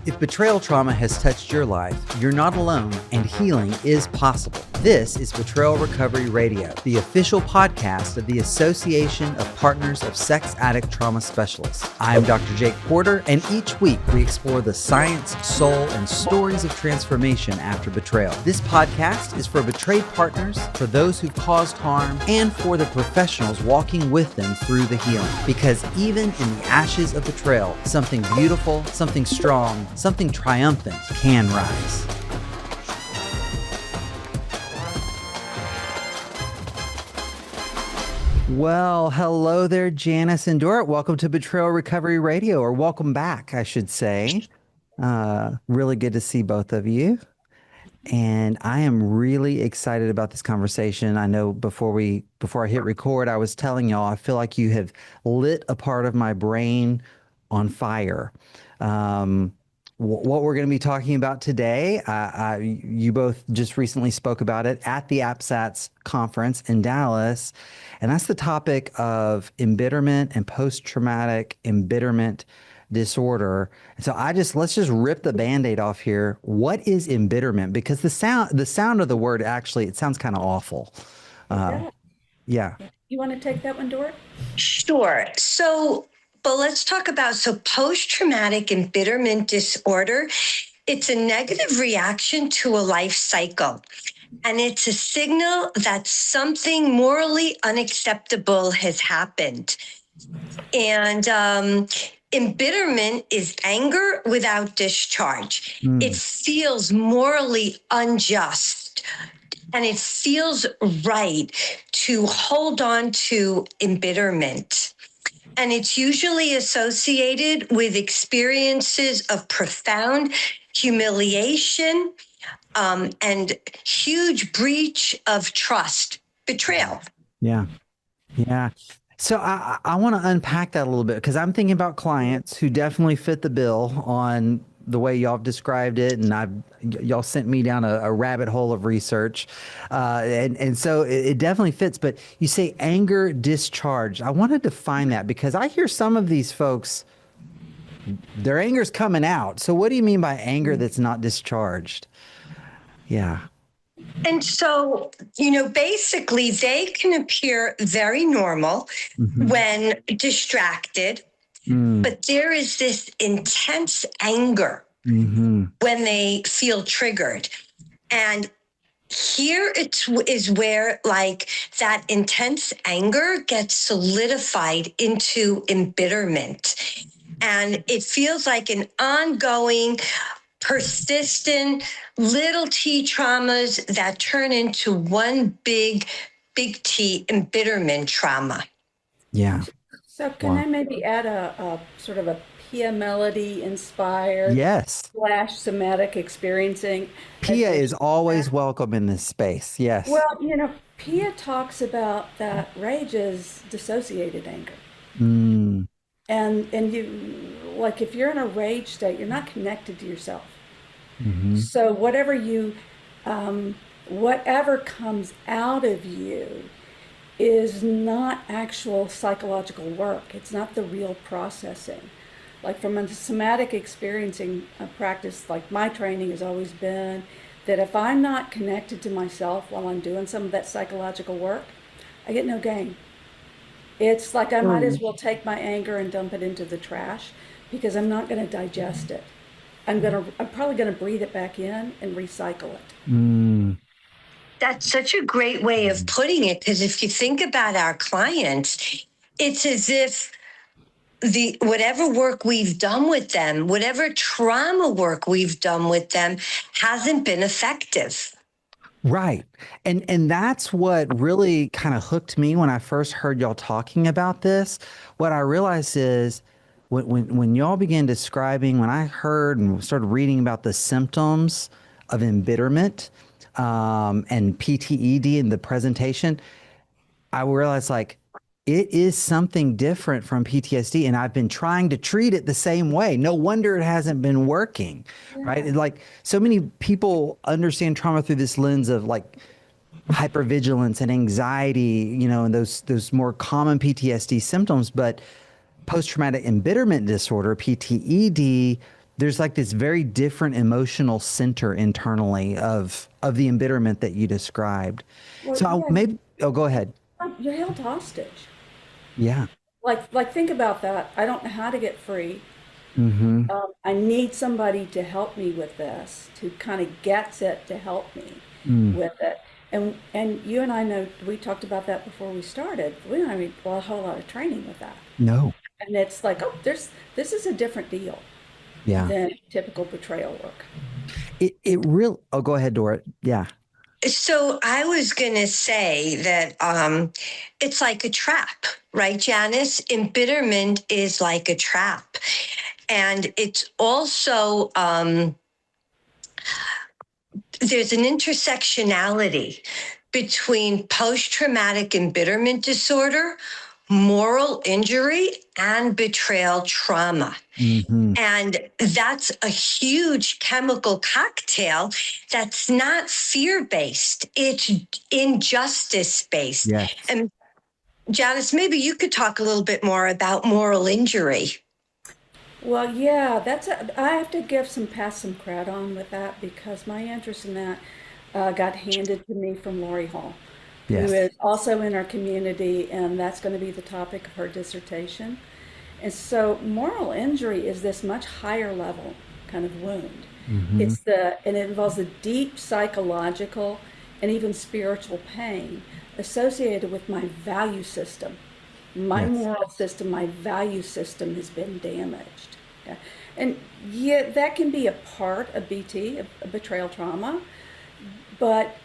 If betrayal trauma has touched your life, you're not alone and healing is possible. This is Betrayal Recovery Radio, the official podcast of the Association of Partners of Sex Addict Trauma Specialists. I'm Dr. Jake Porter, and each week we explore the science, soul, and stories of transformation after betrayal. This podcast is for betrayed partners, for those who've caused harm, and for the professionals walking with them through the healing. Because even in the ashes of betrayal, something beautiful, something strong, something triumphant can rise. Well, hello there, Janice and Dorit. Welcome to Betrayal Recovery Radio, or welcome back, I should say. Really good to see both of you. And I am really excited about this conversation. I know before I hit record, I was telling y'all, I feel like you have lit a part of my brain on fire. What we're going to be talking about today, you both just recently spoke about it at the APSATS conference in Dallas, and that's the topic of embitterment and post-traumatic embitterment disorder. So let's just rip the Band-Aid off here. What is embitterment? Because the sound of the word, actually, it sounds kind of awful. Yeah. You want to take that one, Dorit? Sure. But let's talk about, post-traumatic embitterment disorder. It's a negative reaction to a life cycle. And it's a signal that something morally unacceptable has happened. And embitterment is anger without discharge. It feels morally unjust. And it feels right to hold on to embitterment. And it's usually associated with experiences of profound humiliation and huge breach of trust, betrayal. Yeah. So I want to unpack that a little bit, because I'm thinking about clients who definitely fit the bill on the way y'all have described it, and y'all sent me down a rabbit hole of research, and so it definitely fits. But you say anger discharged. I want to define that, because I hear some of these folks, their anger's coming out. So what do you mean by anger that's not discharged? Yeah. And so, basically they can appear very normal when distracted. But there is this intense anger when they feel triggered. And here is where that intense anger gets solidified into embitterment. And it feels like an ongoing, persistent little T traumas that turn into one big T embitterment trauma. Yeah. So can I maybe add a sort of a Pia Melody inspired / somatic experiencing? Pia is always welcome in this space. Yes. Well, Pia talks about that rage is dissociated anger. And you, if you're in a rage state, you're not connected to yourself. So whatever comes out of you is not actual psychological work. It's not the real processing. From a somatic experiencing practice, my training has always been that if I'm not connected to myself while I'm doing some of that psychological work, I get no gain. It's like I might as well take my anger and dump it into the trash, because I'm not going to digest it. I'm probably going to breathe it back in and recycle it. That's such a great way of putting it, because if you think about our clients, it's as if whatever work we've done with them, whatever trauma work we've done with them, hasn't been effective. Right. And that's what really kind of hooked me when I first heard y'all talking about this. What I realized is when y'all began describing, when I heard and started reading about the symptoms of embitterment, and PTED in the presentation, I realized it is something different from PTSD, and I've been trying to treat it the same way. No wonder it hasn't been working, right? So many people understand trauma through this lens of hypervigilance and anxiety, and those more common PTSD symptoms. But post-traumatic embitterment disorder, PTED, there's like this very different emotional center internally of the embitterment that you described. Well, So yeah, maybe, oh, go ahead. you're held hostage. Yeah. Like think about that. I don't know how to get free. Mm-hmm. I need somebody to help me with this, to kind of gets it to help me Mm. with it. And you and I know we talked about that before we started. We don't have a whole lot of training with that. No. And it's like, oh, this is a different deal Yeah. than typical betrayal work. It real. Oh, go ahead, Dorit. Yeah. So I was going to say that it's like a trap, right, Janice? Embitterment is like a trap. And it's also, there's an intersectionality between post-traumatic embitterment disorder, moral injury, and betrayal trauma. Mm-hmm. And that's a huge chemical cocktail that's not fear-based. It's injustice-based. Yes. And Janice, maybe you could talk a little bit more about moral injury. Well, yeah, I have to give pass some credit on with that because my interest in that got handed to me from Lori Hall, who Yes. is also in our community, and that's going to be the topic of her dissertation. And so moral injury is this much higher level kind of wound. Mm-hmm. And it involves the deep psychological and even spiritual pain associated with my value system. My Yes. moral system, my value system has been damaged. Yeah. And yeah, that can be a part of BT, a betrayal trauma, but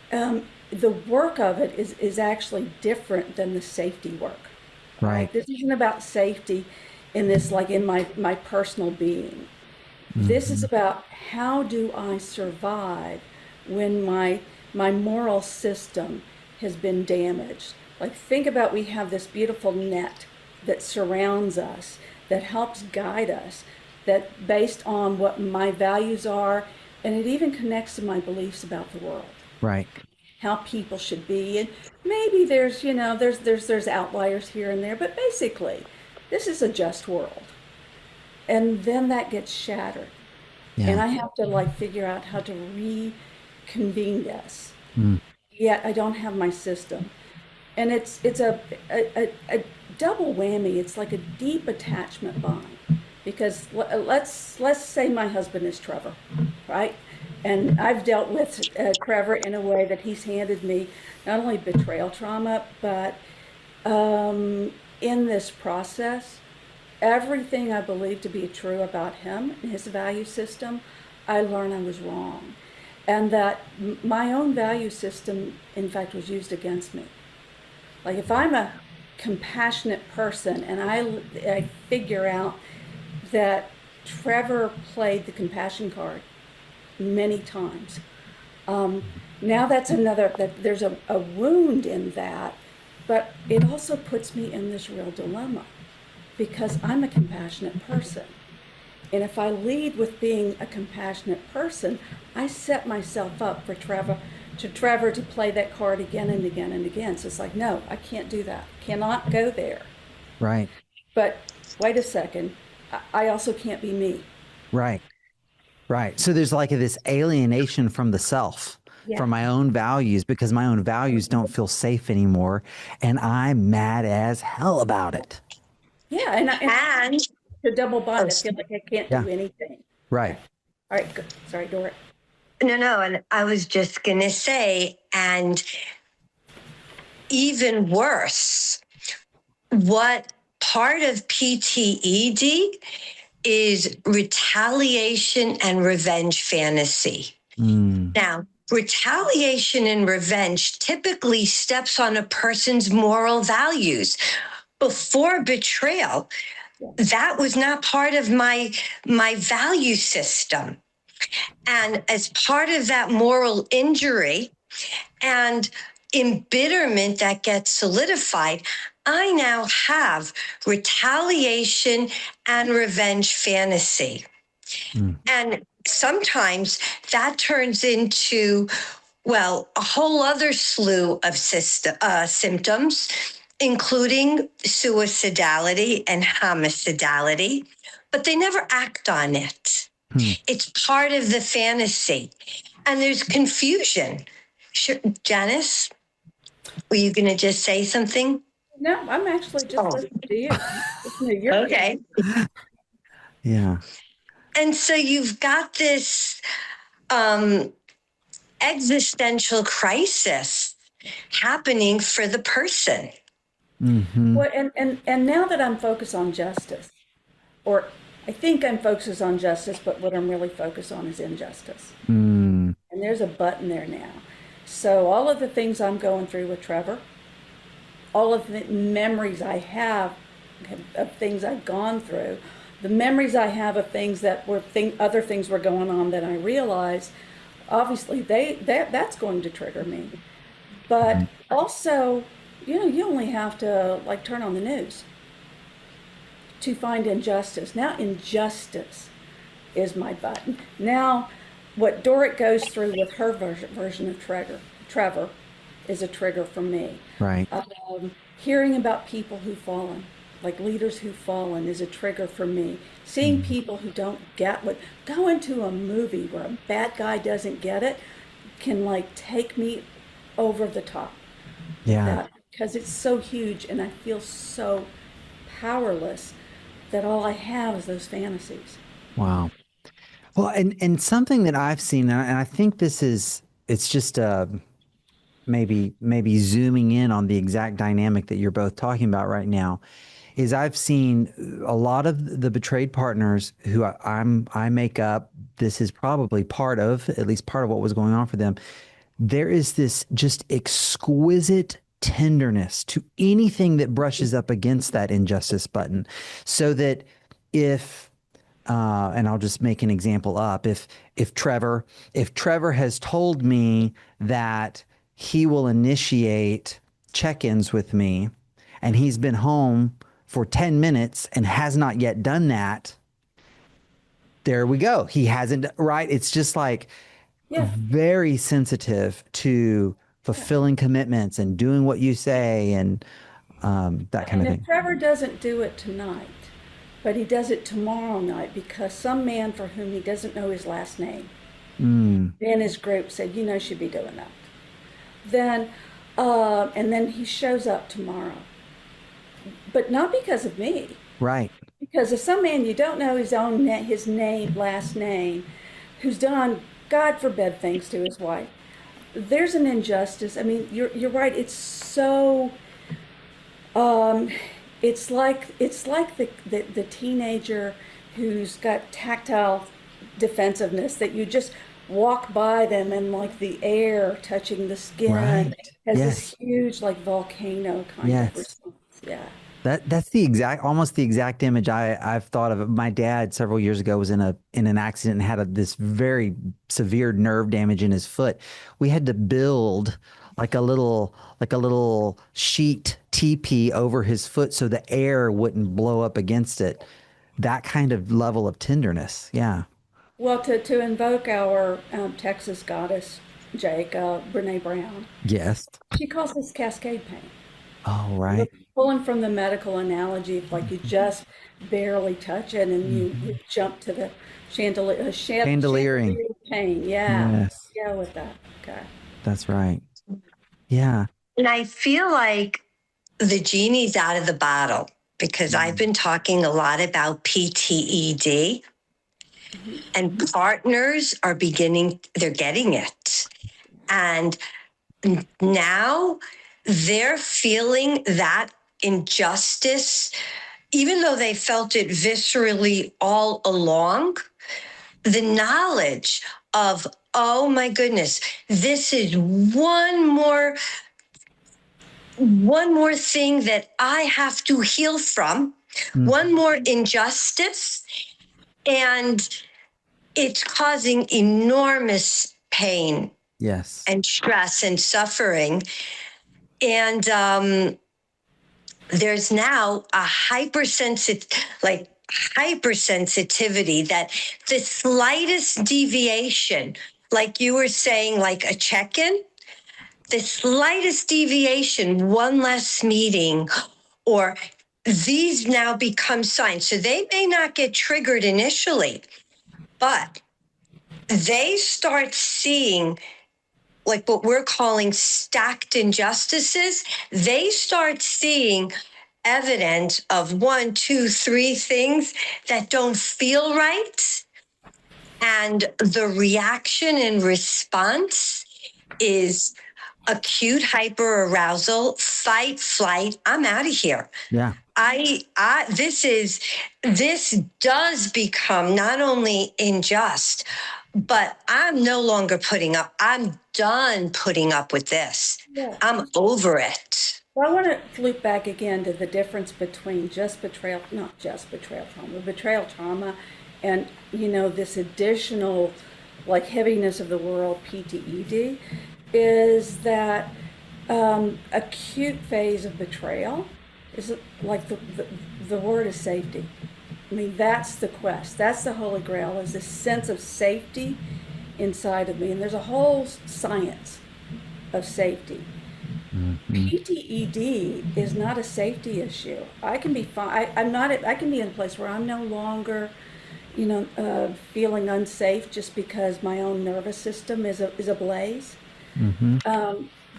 the work of it is actually different than the safety work. All right. Right. This isn't about safety in this, like in my personal being. This is Mm-hmm. about how do I survive when my moral system has been damaged. Like think about we have this beautiful net that surrounds us, that helps guide us, that based on what my values are, and it even connects to my beliefs about the world, Right. how people should be. And maybe there's outliers here and there, but basically this is a just world. And then that gets shattered. And Yeah. I have to like figure out how to reconvene this. Mm. Yet I don't have my system. And it's a double whammy. It's like a deep attachment bond. Because let's say my husband is Trevor, right? And I've dealt with Trevor in a way that he's handed me not only betrayal trauma, but in this process, everything I believed to be true about him and his value system, I learned I was wrong. And that my own value system, in fact, was used against me. Like if I'm a compassionate person and I figure out that Trevor played the compassion card many times, now that's that there's a wound in that, but it also puts me in this real dilemma because I'm a compassionate person. And if I lead with being a compassionate person, I set myself up for Trevor to play that card again and again and again. So it's like, no, I can't do that. Cannot go there. Right. But wait a second. I also can't be me. Right. Right. So there's like this alienation from the self, Yeah. from my own values, because my own values don't feel safe anymore. And I'm mad as hell about it. Yeah. And And the double bind, I feel like I can't Yeah. do anything. Right. All right. Good. Sorry, Dorit. no, and I was just going to say, and even worse, what part of PTED is retaliation and revenge fantasy. Mm. Now, retaliation and revenge typically steps on a person's moral values. Before betrayal, that was not part of my value system. And as part of that moral injury and embitterment that gets solidified, I now have retaliation and revenge fantasy. Mm. And sometimes that turns into, well, a whole other slew of symptoms, including suicidality and homicidality, but they never act on it. It's part of the fantasy. And there's confusion. Sure. Janice, were you going to just say something? No, I'm actually just listening to you. Listening to your Okay. Yeah. And so you've got this existential crisis happening for the person. Well, and now that I'm focused on justice, or I think I'm focused on justice, but what I'm really focused on is injustice. Mm. And there's a button there now. So all of the things I'm going through with Trevor, all of the memories I have of things I've gone through, the memories I have of things that were other things were going on that I realized, obviously that's going to trigger me. But also, you only have to like turn on the news to find injustice. Now injustice is my button. Now what Dorit goes through with her version of Trevor is a trigger for me. Right. Hearing about people who've fallen, like leaders who've fallen, is a trigger for me. Seeing people who don't get what, go into a movie where a bad guy doesn't get it, can like take me over the top. Yeah. Because it's so huge and I feel so powerless that all I have is those fantasies. Wow. Well, and something that I've seen, and I think it's just maybe zooming in on the exact dynamic that you're both talking about right now, is I've seen a lot of the betrayed partners who I make up. This is probably at least part of what was going on for them. There is this just exquisite tenderness to anything that brushes up against that injustice button, so that if and I'll just make an example up. If Trevor has told me that he will initiate check-ins with me, and he's been home for 10 minutes and has not yet done that, there we go. He hasn't, right? It's just like very sensitive to fulfilling commitments and doing what you say and that kind of And if thing. Trevor doesn't do it tonight, but he does it tomorrow night because some man for whom he doesn't know his last name in his group said, you should be doing that. Then, and then he shows up tomorrow, but not because of me. Right. Because if some man you don't know his name, last name, who's done, God forbid, things to his wife, there's an injustice. I mean, you're right. It's so. It's like the teenager who's got tactile defensiveness that you just walk by them and like the air touching the skin Right. has Yes. this huge like volcano kind Yes. of response. Yeah. That's almost the exact image I've thought of. My dad several years ago was in an accident and had this very severe nerve damage in his foot. We had to build like a little sheet teepee over his foot so the air wouldn't blow up against it. That kind of level of tenderness. Yeah. Well, to invoke our Texas goddess, Jake, Brene Brown, Yes. she calls this cascade pain. Oh, right. Pulling from the medical analogy, if like you just barely touch it and you jump to the chandelier, Chandeliering. pain. Yeah. Yes. Yeah, with that. Okay. That's right. Yeah. And I feel like the genie's out of the bottle because I've been talking a lot about PTED, and partners are they're getting it. And now they're feeling that injustice, even though they felt it viscerally all along. The knowledge of, oh my goodness, this is one more thing that I have to heal from, one more injustice, and it's causing enormous pain. Yes. And stress and suffering. And there's now a hypersensitivity that the slightest deviation, like you were saying, like a check-in, the slightest deviation, one less meeting, or these now become signs. So they may not get triggered initially, But they start seeing like what we're calling stacked injustices. They start seeing evidence of 1, 2, 3 things that don't feel right. And the reaction and response is acute hyperarousal, fight, flight. I'm out of here. Yeah. This does become not only unjust, but I'm no longer putting up. I'm done putting up with this. Yeah. I'm over it. Well, I want to loop back again to the difference between just betrayal, not just betrayal trauma, and this additional, like, heaviness of the world, PTED, is that acute phase of betrayal is like the word is safety. I mean, that's the quest. That's the holy grail, is this sense of safety inside of me. And there's a whole science of safety. PTED is not a safety issue. I can be fine. I can be in a place where I'm no longer, feeling unsafe just because my own nervous system is ablaze.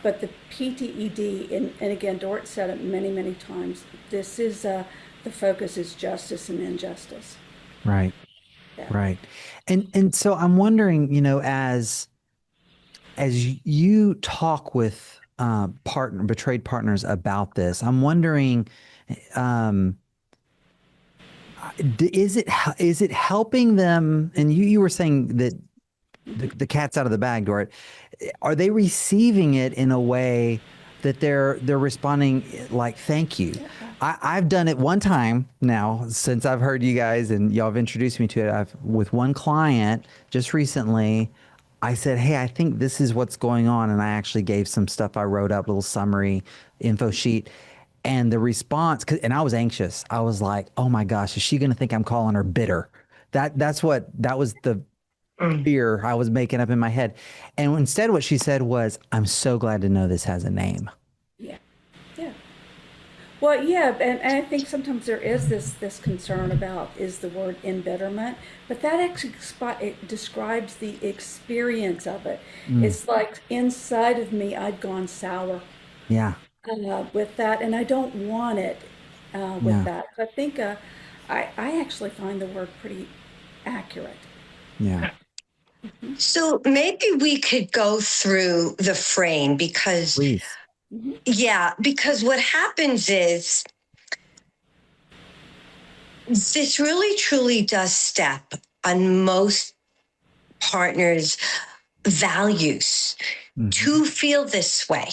But the PTED, and again, Dorit said it many, many times. This is the focus is justice and injustice. Right. Yeah. Right. And so I'm wondering, as you talk with betrayed partners about this, I'm wondering, is it helping them? And you were saying that the cat's out of the bag, Dorit. Are they receiving it in a way that they're responding like, thank you? I've done it one time now since I've heard you guys and y'all have introduced me to it. With one client just recently, I said, hey, I think this is what's going on. And I actually gave some stuff I wrote up, little summary info sheet. And the response, and I was anxious. I was like, oh my gosh, is she going to think I'm calling her bitter? That was the fear I was making up in my head. And instead what she said was, I'm so glad to know this has a name. Yeah. Yeah. Well, yeah, and I think sometimes there is this concern about, is the word embitterment, but that actually it describes the experience of it. It's like inside of me, I'd gone sour. Yeah. With that, and I don't want it with that. I think I actually find the word pretty accurate. Yeah. So maybe we could go through the frame because, Please. because what happens is this really truly does step on most partners' values to feel this way.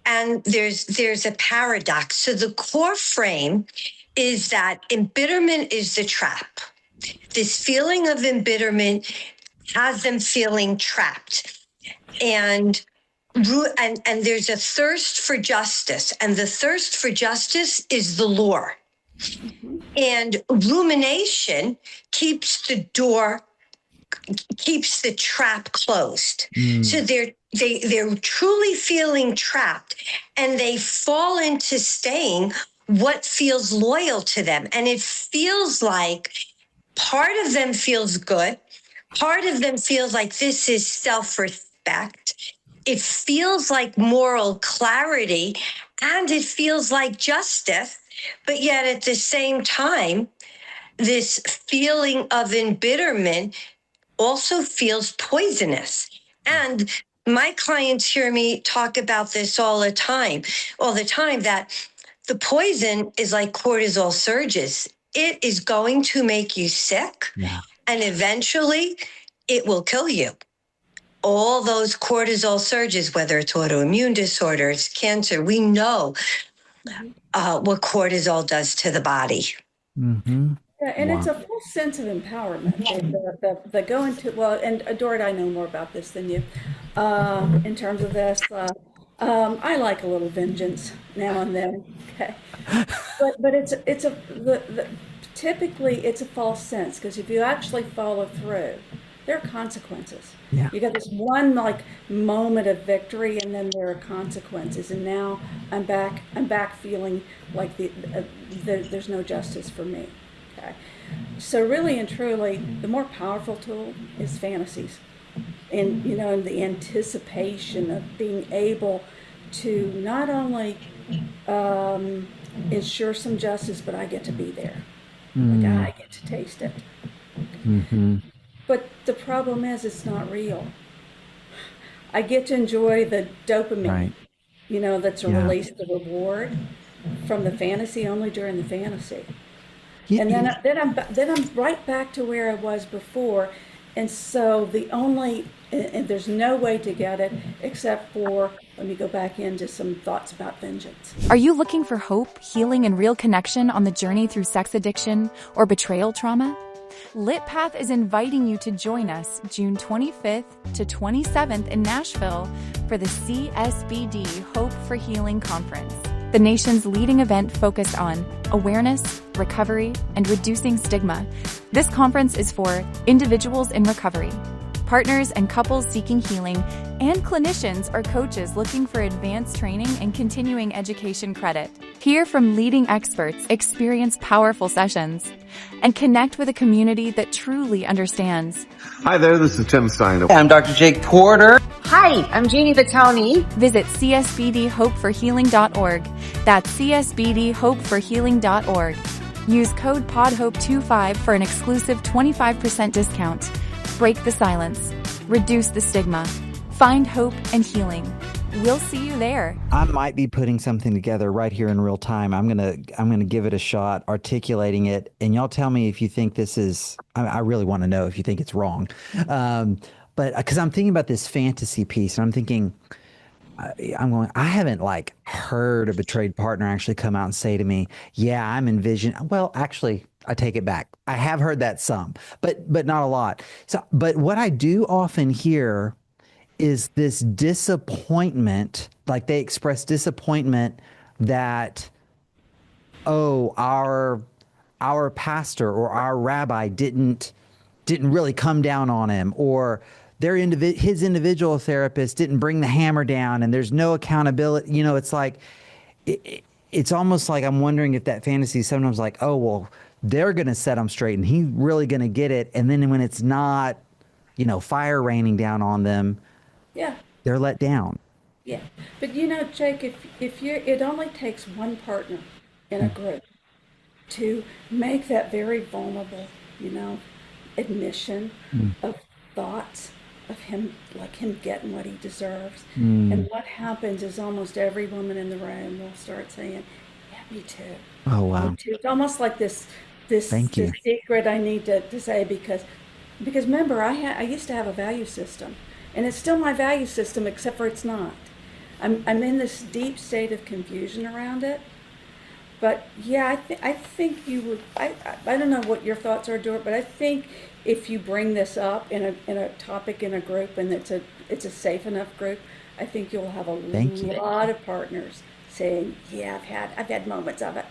And there's a paradox. So the core frame is that embitterment is the trap. This feeling of embitterment has them feeling trapped. And there's a thirst for justice. And the thirst for justice is the lure. And rumination keeps the trap closed. So they're truly feeling trapped, and they fall into staying what feels loyal to them. And it feels like part of them feels good. Part of them feels like this is self-respect. It feels like moral clarity, and it feels like justice. But yet at the same time, this feeling of embitterment also feels poisonous. And my clients hear me talk about this all the time, that the poison is like cortisol surges. It is going to make you sick, and eventually it will kill you. All those cortisol surges, whether it's autoimmune disorders, cancer, we know what cortisol does to the body. Yeah, and it's a full sense of empowerment. The go into, well, and Dorit, I know more about this than you in terms of this. I like a little vengeance now and then. Okay, but typically it's a false sense, because if you actually follow through, there are consequences. Yeah. You got this one like moment of victory, and then there are consequences. And now I'm back feeling like there's no justice for me. Okay. So really and truly, the more powerful tool is fantasies. And, and the anticipation of being able to not only ensure some justice, but I get to be there. Like Mm, I get to taste it. hmm. But the problem is it's not real. I get to enjoy the dopamine, Right. that's a Yeah. release, the reward from the fantasy only during the fantasy. Y- And then, y- then I'm right back to where I was before. And so and there's no way to get it except for, let me go back into some thoughts about vengeance. Are you looking for hope, healing, and real connection on the journey through sex addiction or betrayal trauma? LitPath is inviting you to join us June 25th to 27th in Nashville for the CSBD Hope for Healing Conference, the nation's leading event focused on awareness, recovery, and reducing stigma. This conference is for individuals in recovery, partners and couples seeking healing, and clinicians or coaches looking for advanced training and continuing education credit. Hear from leading experts, experience powerful sessions, and connect with a community that truly understands. Hi there, this is Tim Stein. I'm Dr. Jake Porter. Hi, I'm Jeannie Battoni. Visit csbdhopeforhealing.org. That's csbdhopeforhealing.org. Use code PODHOPE25 for an exclusive 25% discount. Break the silence. Reduce the stigma. Find hope and healing. We'll see you there. I might be putting something together right here in real time. I'm gonna give it a shot, articulating it, and y'all tell me if you think this is. I really want to know if you think it's wrong, but because I'm thinking about this fantasy piece, and I'm thinking, I haven't like heard a betrayed partner actually come out and say to me, "Yeah, I'm envisioning." Well, actually, I take it back. I have heard that some, but not a lot. So, but what I do often hear is this disappointment, like they express disappointment that, oh, our pastor or our rabbi didn't really come down on him, or his individual therapist didn't bring the hammer down, and there's no accountability. It's like it's almost like I'm wondering if that fantasy is sometimes like, oh well, they're gonna set him straight, and he's really gonna get it, and then when it's not, fire raining down on them, Yeah, they're let down. yeah. But Jake, it only takes one partner in a group to make that very vulnerable, admission of thoughts of him, like him getting what he deserves. And what happens is almost every woman in the room will start saying, "Yeah, me too." Oh Me wow. too. It's almost like this Thank you. secret I need to say because remember I used to have a value system, and it's still my value system except for it's not. I'm in this deep state of confusion around it. But yeah, I think you would. I don't know what your thoughts are, Dorit, but I think if you bring this up in a topic in a group, and it's a safe enough group, I think you'll have a Thank you. lot of partners saying, "Yeah, I've had moments of it."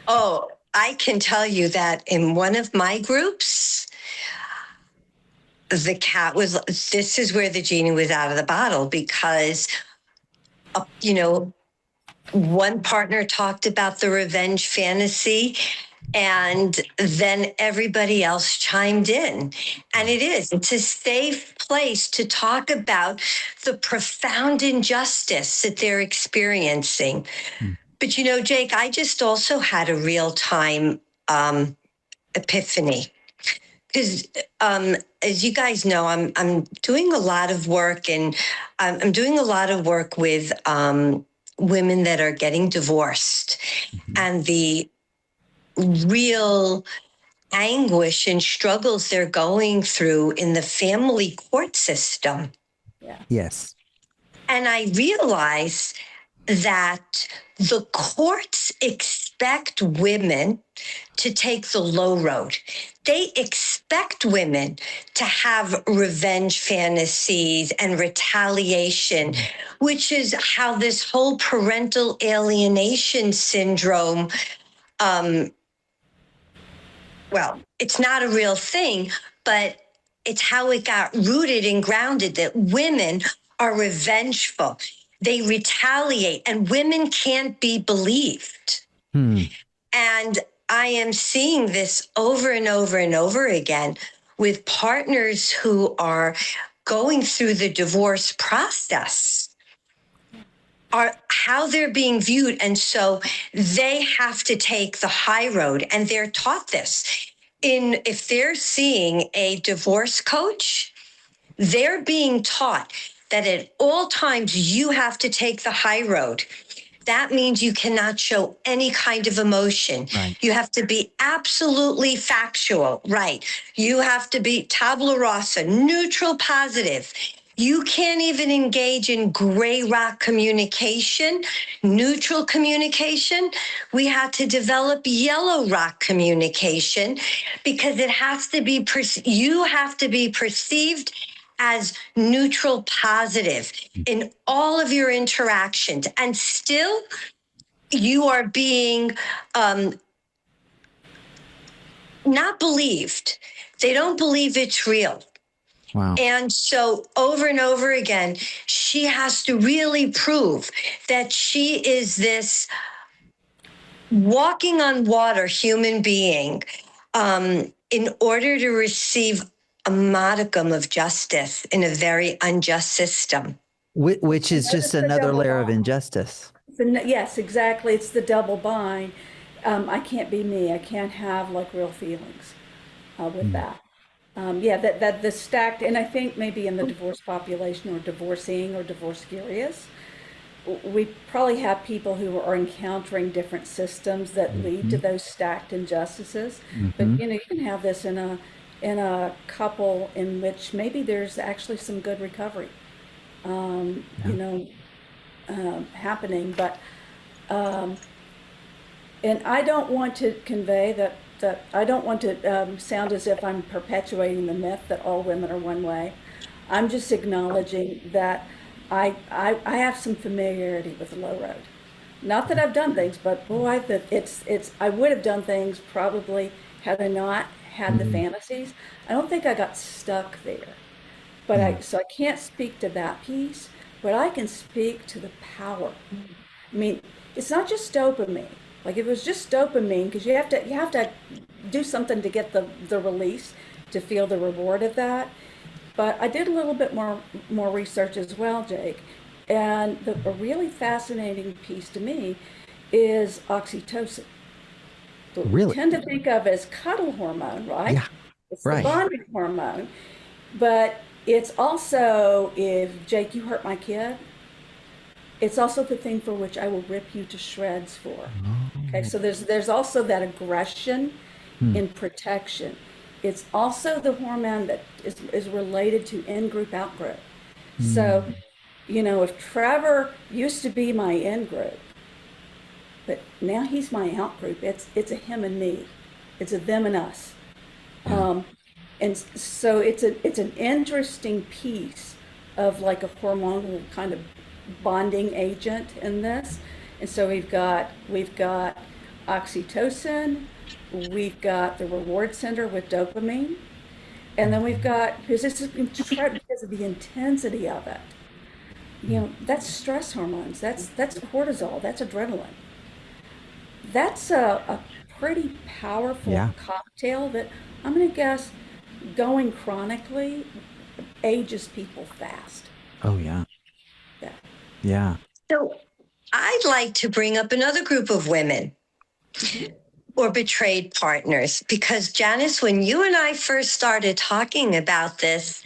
Oh, I can tell you that in one of my groups, this is where the genie was out of the bottle because, uh, you know, one partner talked about the revenge fantasy and then everybody else chimed in. And it's a safe place to talk about the profound injustice that they're experiencing. But Jake, I just also had a real time epiphany because as you guys know, I'm doing a lot of work, and I'm doing a lot of work with women that are getting divorced, and the real anguish and struggles they're going through in the family court system. Yeah. Yes. And I realize that the courts expect women to take the low road. They expect women to have revenge fantasies and retaliation, which is how this whole parental alienation syndrome, well, it's not a real thing, but it's how it got rooted and grounded that women are revengeful. They retaliate, and women can't be believed. Hmm. And I am seeing this over and over and over again with partners who are going through the divorce process, are how they're being viewed. And so they have to take the high road, and they're taught this. If they're seeing a divorce coach, they're being taught that at all times you have to take the high road. That means you cannot show any kind of emotion. Right. You have to be absolutely factual, right? You have to be tabula rasa, neutral, positive. You can't even engage in gray rock communication, neutral communication. We had to develop yellow rock communication because it has to be, you have to be perceived as neutral, positive in all of your interactions. And still, you are being not believed. They don't believe it's real. Wow. And so over and over again, she has to really prove that she is this walking on water human being in order to receive a modicum of justice in a very unjust system. Which is just another layer of injustice. Yes, exactly. It's the double bind. I can't be me. I can't have like real feelings with that. That the stacked, and I think maybe in the divorce population or divorcing or divorce curious, we probably have people who are encountering different systems that lead to those stacked injustices. But you can have this in a couple in which maybe there's actually some good recovery, happening. But and I don't want to convey that I don't want to sound as if I'm perpetuating the myth that all women are one way. I'm just acknowledging that I have some familiarity with the low road. Not that I've done things, but boy, that it's I would have done things probably had I not had the fantasies. I don't think I got stuck there. But so I can't speak to that piece, but I can speak to the power. I mean, it's not just dopamine. Like if it was just dopamine, because you have to do something to get the release, to feel the reward of that. But I did a little bit more research as well, Jake. And a really fascinating piece to me is oxytocin. Really? We tend to think of as cuddle hormone, right? Yeah. It's right. the bonding hormone. But it's also, if Jake, you hurt my kid, it's also the thing for which I will rip you to shreds for. Okay, so there's also that aggression in protection. It's also the hormone that is related to in-group, out-group. So, if Trevor used to be my in-group, but now he's my out-group, it's a him and me. It's a them and us. And so it's an interesting piece of like a hormonal kind of bonding agent in this. And so we've got oxytocin, we've got the reward center with dopamine, and then we've got, because of the intensity of it, that's stress hormones, that's cortisol, that's adrenaline. That's a pretty powerful cocktail that I'm going to guess going chronically ages people fast. Oh, yeah. Yeah. Yeah. So I'd like to bring up another group of women or betrayed partners, because Janice, when you and I first started talking about this,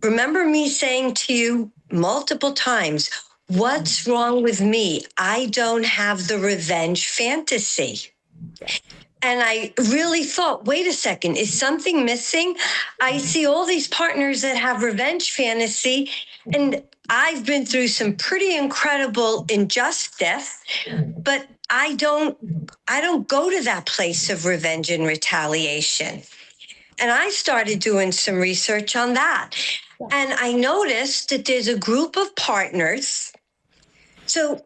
remember me saying to you multiple times, what's wrong with me? I don't have the revenge fantasy. And I really thought, wait a second, is something missing? I see all these partners that have revenge fantasy, and I've been through some pretty incredible injustice, but I don't go to that place of revenge and retaliation. And I started doing some research on that. And I noticed that there's a group of partners. So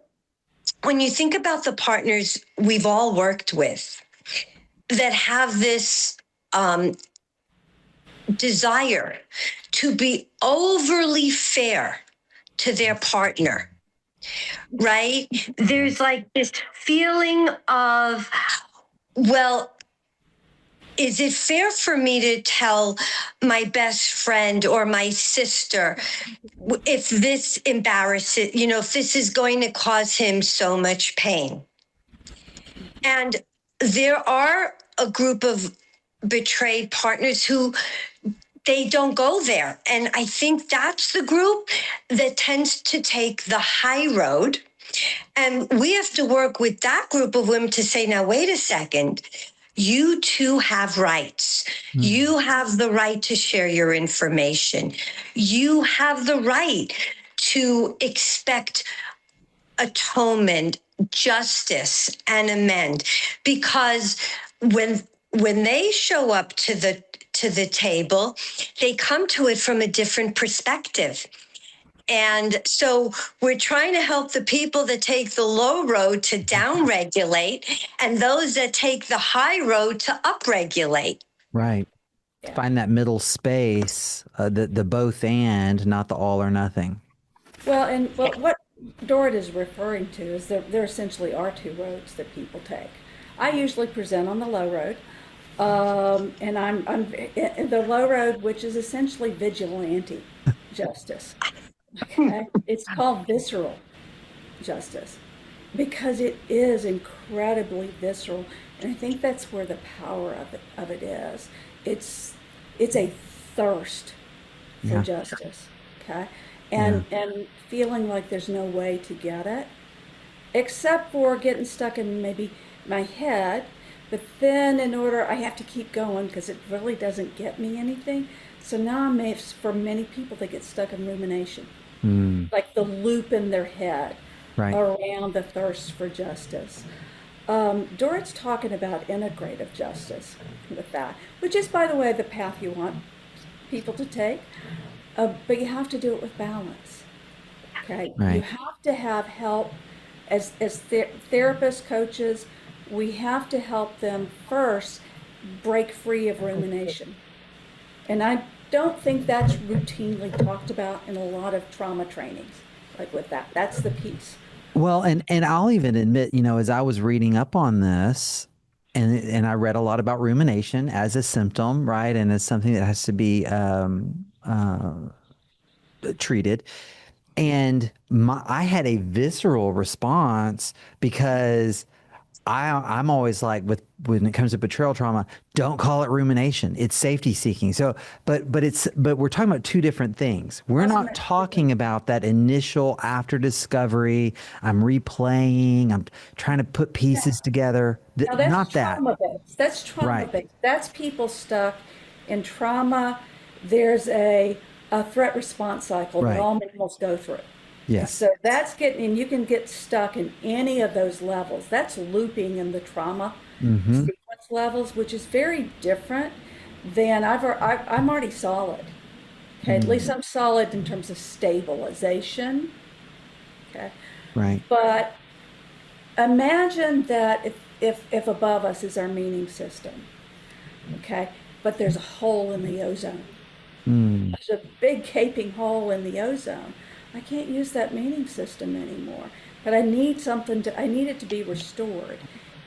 when you think about the partners we've all worked with that have this desire to be overly fair to their partner, right? There's like this feeling of Well, is it fair for me to tell my best friend or my sister if this embarrasses, if this is going to cause him so much pain? And there are a group of betrayed partners who they don't go there. And I think that's the group that tends to take the high road. And we have to work with that group of women to say, now, wait a second. You too have rights. You have the right to share your information. You have the right to expect atonement, justice, and amend. Because when they show up to the table, they come to it from a different perspective. And so we're trying to help the people that take the low road to downregulate and those that take the high road to upregulate. Right. Yeah. Find that middle space, the both and, not the all or nothing. Well, what Dorit is referring to is there essentially are two roads that people take. I usually present on the low road, and I'm in the low road, which is essentially vigilante justice. Okay, it's called visceral justice because it is incredibly visceral, and I think that's where the power of it is. It's a thirst for Yeah. justice. Okay. And feeling like there's no way to get it, except for getting stuck in maybe my head. But then, in order, I have to keep going because it really doesn't get me anything. So now, for many people, they get stuck in rumination, like the loop in their head Right. around the thirst for justice. Dorit's talking about integrative justice with that, which is, by the way, the path you want people to take. But you have to do it with balance. Okay, Right. you have to have help as therapists, coaches. We have to help them first break free of rumination, and I don't think that's routinely talked about in a lot of trauma trainings. Like with that, that's the piece. Well, and I'll even admit, as I was reading up on this, and I read a lot about rumination as a symptom, right, and as something that has to be treated. And I had a visceral response because I'm always like, when it comes to betrayal trauma, don't call it rumination. It's safety seeking. So, but we're talking about two different things. We're not talking about that initial after discovery. I'm replaying. I'm trying to put pieces together. Now that's Not that. trauma-based. That's trauma-based. Right. That's people stuck in trauma. There's a threat response cycle Right. that all mammals go through. Yes. So and you can get stuck in any of those levels. That's looping in the trauma sequence levels, which is very different than I'm already solid. Okay, at least I'm solid in terms of stabilization. Okay, Right. but imagine that if above us is our meaning system, okay, but there's a hole in the ozone. There's a big gaping hole in the ozone. I can't use that meaning system anymore, but I need it to be restored.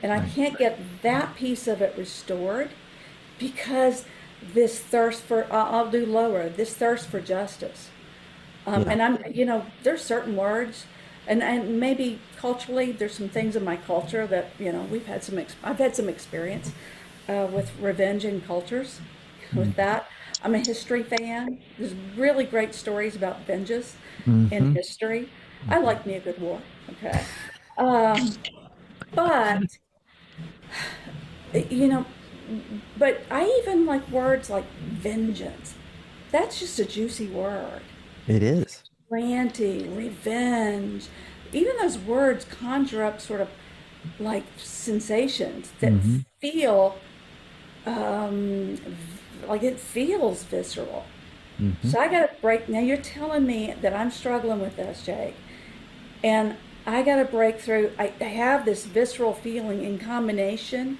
And I can't get that piece of it restored because this thirst for, I'll do lower, this thirst for justice. And there's certain words, and maybe culturally, there's some things in my culture that, I've had some experience with revenge in cultures with that. I'm a history fan. There's really great stories about vengeance in history. I like me a good war, okay? But, but I even like words like vengeance. That's just a juicy word. It is. Ranting, revenge. Even those words conjure up sort of like sensations that feel like it feels visceral. So I got to break. Now you're telling me that I'm struggling with this, Jake, and I got to break through. I have this visceral feeling in combination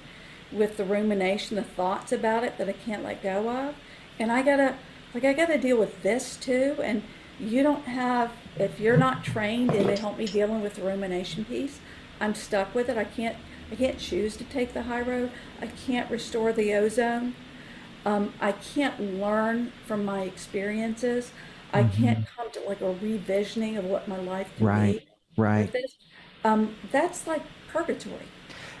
with the rumination, the thoughts about it that I can't let go of, and I gotta deal with this too. And you don't have, if you're not trained in to help me dealing with the rumination piece, I'm stuck with it. I can't choose to take the high road. I can't restore the ozone. I can't learn from my experiences. I can't come to like a revisioning of what my life can Right. be with Right. this. That's like purgatory.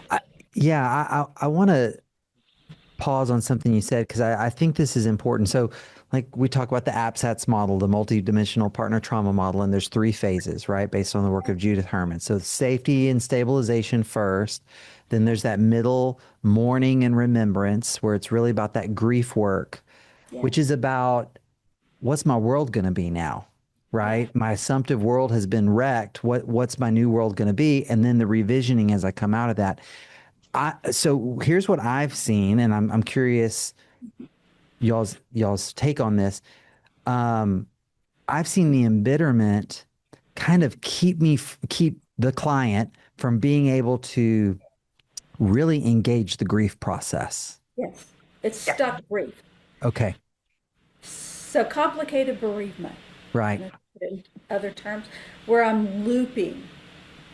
I, yeah, I want to pause on something you said because I think this is important. So, like we talk about the APSATS model, the multidimensional partner trauma model, and there's three phases, right, based on the work of Judith Herman. So, safety and stabilization first. Then there's that middle mourning and remembrance, where it's really about that grief work, Yeah, which is about what's my world going to be now, yeah, right? My assumptive world has been wrecked. What's my new world going to be? And then the revisioning as I come out of that. So here's what I've seen, and I'm curious y'all's take on this. Um, I've seen the embitterment kind of keep the client from being able to really engage the grief process. yes. It's stuck grief. Okay, So complicated bereavement, right. you know, put it in other terms, where I'm looping.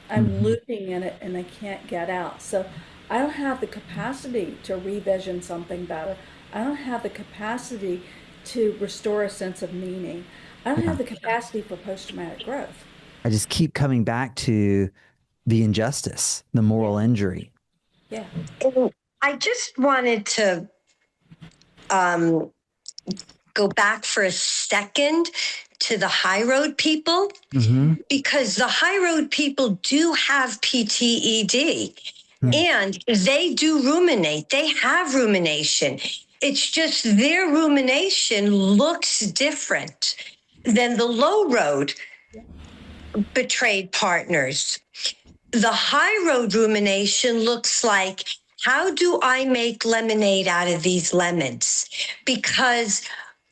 I'm Hmm. looping in it and I can't get out. So I don't have the capacity to revision something better. I don't have the capacity to restore a sense of meaning. I don't Yeah, have the capacity for post-traumatic growth. I just keep coming back to the injustice, the Yeah, moral injury. yeah, And I just wanted to um, go back for a second to the high road people, Hmm. because the high road people do have PTED yeah. and they do ruminate. They have rumination. It's just their rumination looks different than the low road betrayed partners. The high road rumination looks like, how do I make lemonade out of these lemons? Because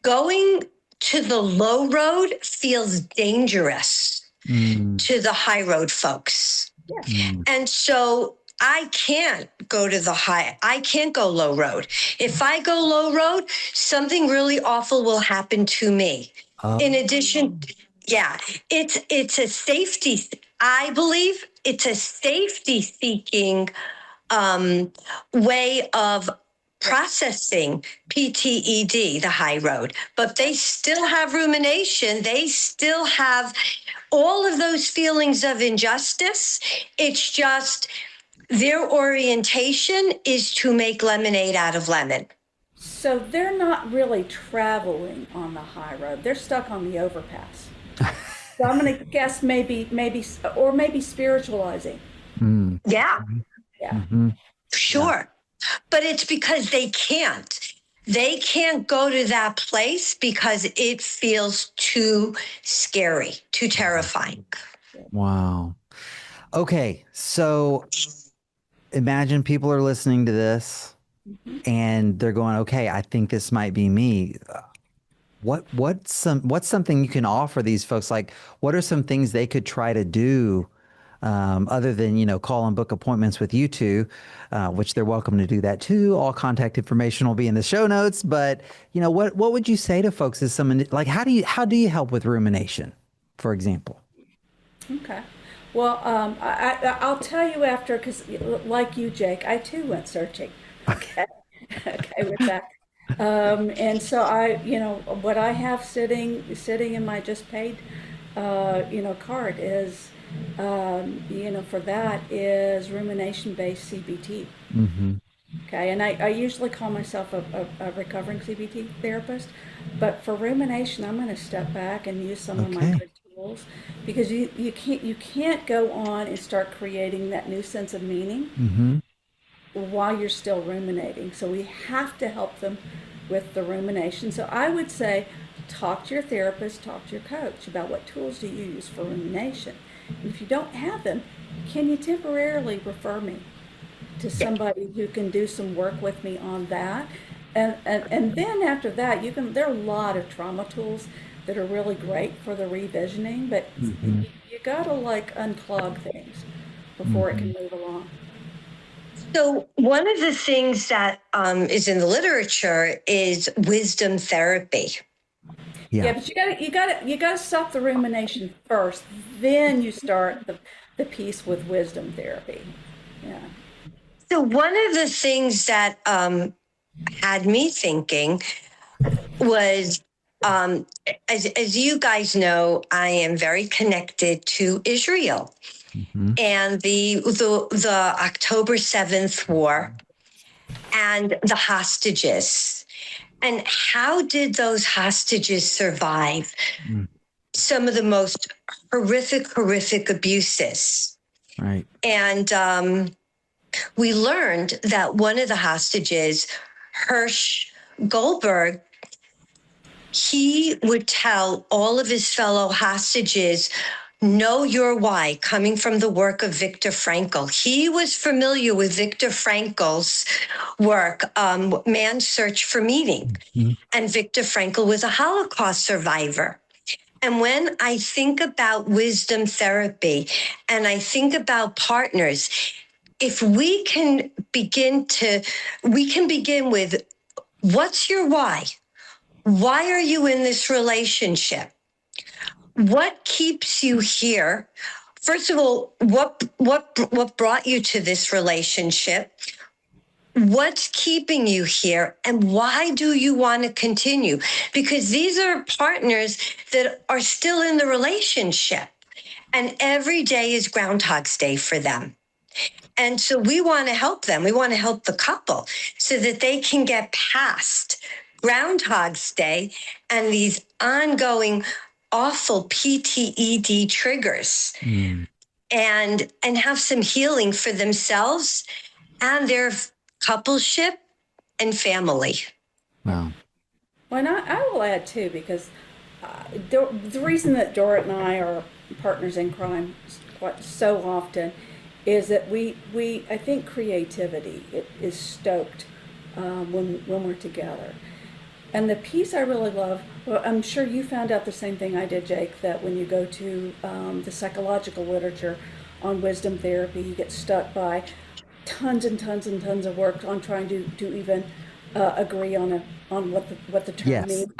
going to the low road feels dangerous Mm, to the high road folks. mm. And so I can't go to the high, I can't go low road. If I go low road, something really awful will happen to me. In Oh, addition, yeah, it's a safety, I believe it's a safety seeking way of processing PTED, the high road, but they still have rumination. They still have all of those feelings of injustice. It's just their orientation is to make lemonade out of lemon. So they're not really traveling on the high road. They're stuck on the overpass. So I'm going to guess or maybe spiritualizing. mm, Yeah, Yeah. hmm. Yeah. sure. But it's because they can't. They can't go to that place because it feels too scary, too terrifying. Wow. Okay, so imagine people are listening to this and they're going, "Okay, I think this might be me." What's something you can offer these folks? Like, what are some things they could try to do other than call and book appointments with you two, which they're welcome to do that too. All contact information will be in the show notes. But what would you say to folks as someone like how do you help with rumination, for example? Okay. Well, I'll tell you after, because like you, Jake, I too went searching. Okay. Okay, with that. And so what I have sitting in my just paid, card is, for that is rumination-based CBT. Mm-hmm. Okay, and I usually call myself a recovering CBT therapist, but for rumination, I'm going to step back and use some of my Okay. good tools because you can't go on and start creating that new sense of meaning Mm-hmm. while you're still ruminating. So we have to help them with the rumination. So I would say, talk to your therapist, talk to your coach about what tools do you use for rumination. And if you don't have them, can you temporarily refer me to somebody who can do some work with me on that? And then after that, there are a lot of trauma tools that are really great for the revisioning, but Mm-hmm. you gotta like unclog things before it Mm-hmm. can move along. So one of the things that is in the literature is wisdom therapy. Yeah, Yeah. but you gotta stop the rumination first. Then you start the piece with wisdom therapy. Yeah. So one of the things that had me thinking was, as you guys know, I am very connected to Israel and the October 7th war and the hostages. And how did those hostages survive some of the most horrific abuses? Right. And we learned that one of the hostages, Hirsch Goldberg, he would tell all of his fellow hostages, know your why, coming from the work of Viktor Frankl. He was familiar with Viktor Frankl's work, Man's Search for Meaning. And Viktor Frankl was a Holocaust survivor. And when I think about wisdom therapy and I think about partners, if we can begin with, what's your why? Why are you in this relationship? What keeps you here? First of all, what brought you to this relationship? What's keeping you here? And why do you want to continue? Because these are partners that are still in the relationship. And every day is Groundhog's Day for them. And so we want to help them. We want to help the couple so that they can get past Groundhog's Day and these ongoing awful PTED triggers and have some healing for themselves and their coupleship and family. Wow. Well, and I will add too, because the reason that Dorit and I are partners in crime quite so often is that we I think creativity is stoked when we're together. And the piece I really love, well, I'm sure you found out the same thing I did, Jake, that when you go to the psychological literature on wisdom therapy, you get stuck by tons and tons and tons of work on trying to even agree on what the term means.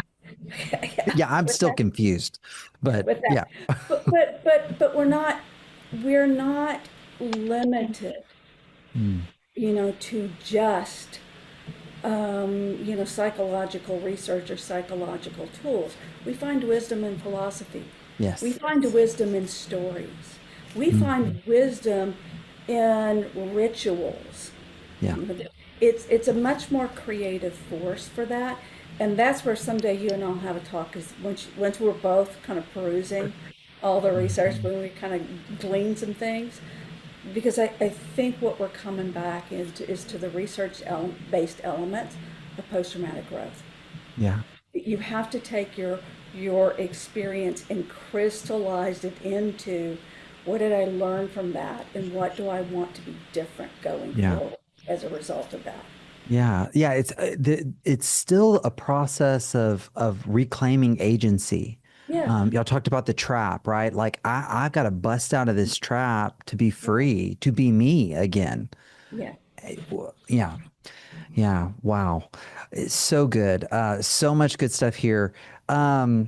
Yeah, I'm still confused, but yeah. but we're not limited, to just psychological research or psychological tools. We find wisdom in philosophy. Yes. We find wisdom in stories. We find wisdom in rituals. Yeah. It's a much more creative force for that. And that's where someday you and I'll have a talk, because once we're both kind of perusing all the research, when we kind of glean some things, because I think what we're coming back is to the research-based elements of post-traumatic growth. Yeah. You have to take your experience and crystallize it into, what did I learn from that, and what do I want to be different going forward as a result of that. Yeah. Yeah. It's still a process of reclaiming agency. Yeah. Y'all talked about the trap, right? Like I've got to bust out of this trap to be free, to be me again. Yeah. Yeah. Yeah. Wow. It's so good. So much good stuff here. Hey,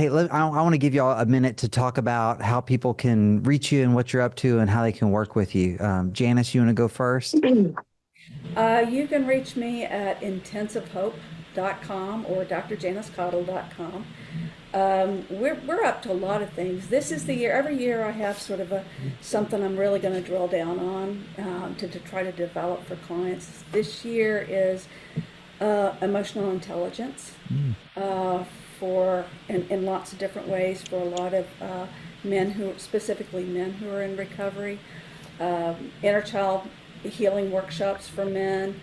I want to give y'all a minute to talk about how people can reach you and what you're up to and how they can work with you. Janice, you want to go first? You can reach me at intensivehope.com or drjanicecaudill.com. We're up to a lot of things. This is the year. Every year I have sort of something I'm really going to drill down on to try to develop for clients. This year is emotional intelligence in lots of different ways for a lot of specifically men who are in recovery. Inner child healing workshops for men.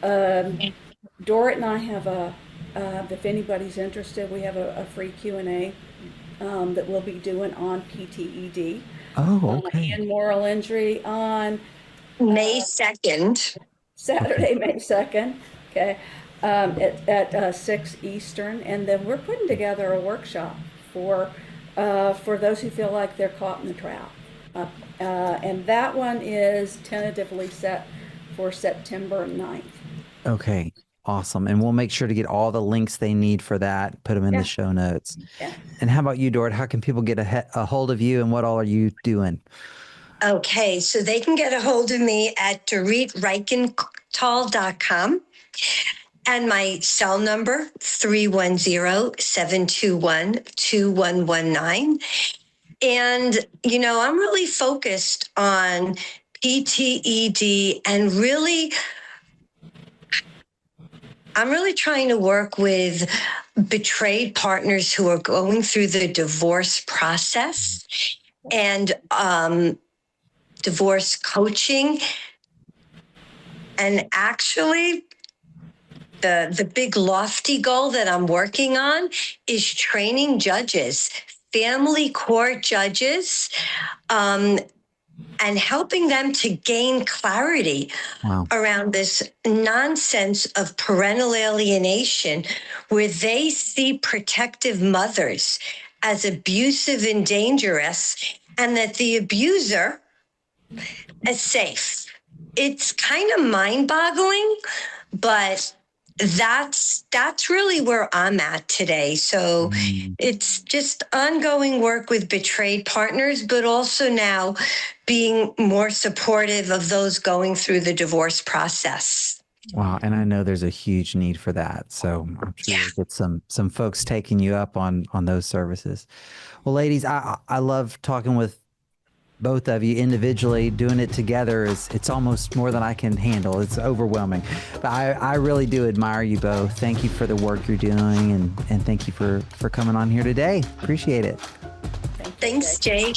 Dorit and I have if anybody's interested, we have a free Q&A that we'll be doing on PTED. Oh, okay. And moral injury on May 2nd. Saturday, May 2nd, okay, at 6 Eastern. And then we're putting together a workshop for those who feel like they're caught in the trap. And that one is tentatively set for September 9th. Okay. Awesome. And we'll make sure to get all the links they need for that, put them in the show notes. Yeah. And how about you, Dorit? How can people get a hold of you, and what all are you doing? Okay, so they can get a hold of me at DoritReichental.com. And my cell number, 310-721-2119. And, I'm really focused on PTED and I'm really trying to work with betrayed partners who are going through the divorce process and divorce coaching. And actually, the big lofty goal that I'm working on is training judges, family court judges, and helping them to gain clarity around this nonsense of parental alienation, where they see protective mothers as abusive and dangerous, and that the abuser is safe. It's kind of mind-boggling, but that's really where I'm at today. So it's just ongoing work with betrayed partners, but also now being more supportive of those going through the divorce process. Wow. And I know there's a huge need for that. So I'm sure you'll get some folks taking you up on those services. Well, ladies, I love talking with both of you individually. Doing it together it's almost more than I can handle. It's overwhelming. But I really do admire you both. Thank you for the work you're doing, and thank you for coming on here today. Appreciate it. Thanks, Jake.